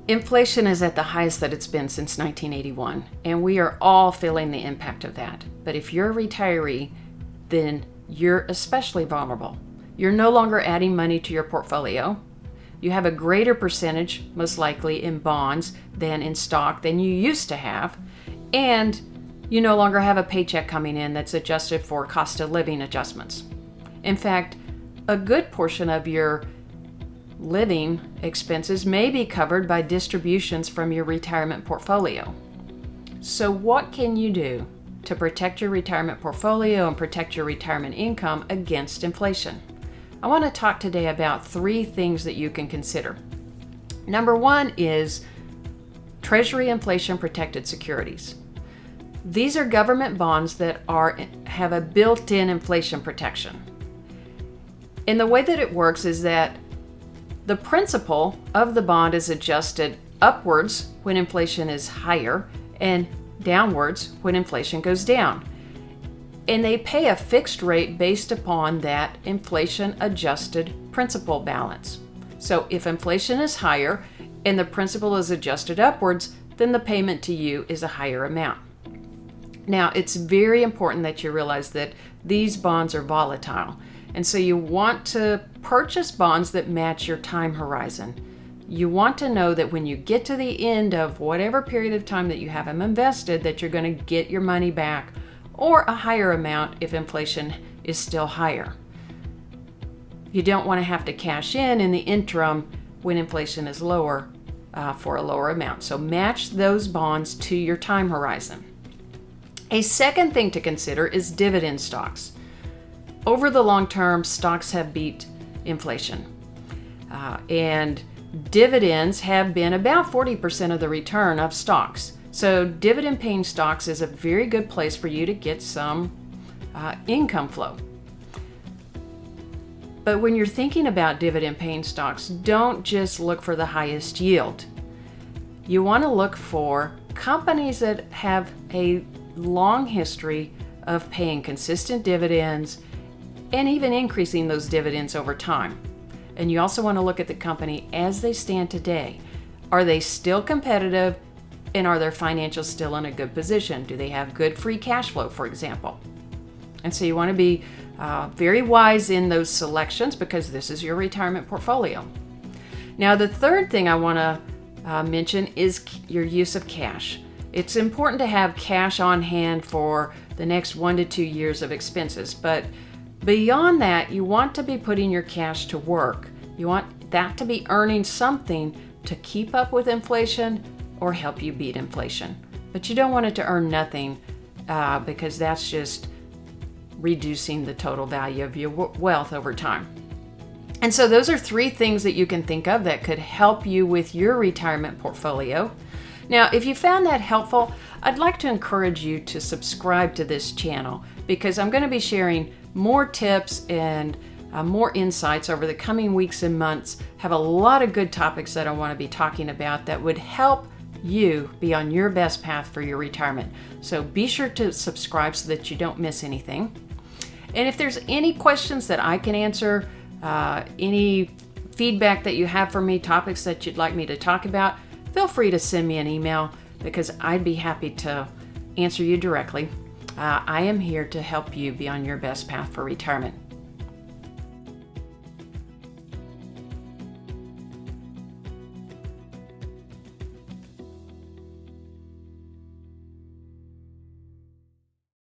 Inflation is at the highest that it's been since 1981, and we are all feeling the impact of that. But if you're a retiree, then you're especially vulnerable. You're no longer adding money to your portfolio. You have a greater percentage, most likely, in bonds than in stock than you used to have, and you no longer have a paycheck coming in that's adjusted for cost of living adjustments. In fact, a good portion of your living expenses may be covered by distributions from your retirement portfolio. So what can you do to protect your retirement portfolio and protect your retirement income against inflation? I want to talk today about 3 things that you can consider. Number 1 is Treasury inflation protected securities. These are government bonds that have a built-in inflation protection. And the way that it works is that the principal of the bond is adjusted upwards when inflation is higher and downwards when inflation goes down. And they pay a fixed rate based upon that inflation adjusted principal balance. So if inflation is higher and the principal is adjusted upwards, then the payment to you is a higher amount. Now, it's very important that you realize that these bonds are volatile. And so you want to purchase bonds that match your time horizon. You want to know that when you get to the end of whatever period of time that you have them invested, that you're going to get your money back or a higher amount if inflation is still higher. You don't want to have to cash in the interim when inflation is lower for a lower amount. So match those bonds to your time horizon. A second thing to consider is dividend stocks. Over the long term, stocks have beat inflation. And dividends have been about 40% of the return of stocks. So dividend paying stocks is a very good place for you to get some income flow. But when you're thinking about dividend paying stocks, don't just look for the highest yield. You want to look for companies that have a long history of paying consistent dividends and even increasing those dividends over time. And you also want to look at the company as they stand today. Are they still competitive, and are their financials still in a good position? Do they have good free cash flow, for example? And so you want to be very wise in those selections because this is your retirement portfolio. Now, the third thing I want to mention is your use of cash. It's important to have cash on hand for the next 1 to 2 years of expenses, but beyond that, you want to be putting your cash to work. You want that to be earning something to keep up with inflation or help you beat inflation. But you don't want it to earn nothing because that's just reducing the total value of your wealth over time. And so those are 3 things that you can think of that could help you with your retirement portfolio. Now, if you found that helpful, I'd like to encourage you to subscribe to this channel because I'm going to be sharing more tips and more insights over the coming weeks and months. Have a lot of good topics that I want to be talking about that would help you be on your best path for your retirement. So be sure to subscribe so that you don't miss anything. And if there's any questions that I can answer, any feedback that you have for me, topics that you'd like me to talk about, feel free to send me an email because I'd be happy to answer you directly. I am here to help you be on your best path for retirement.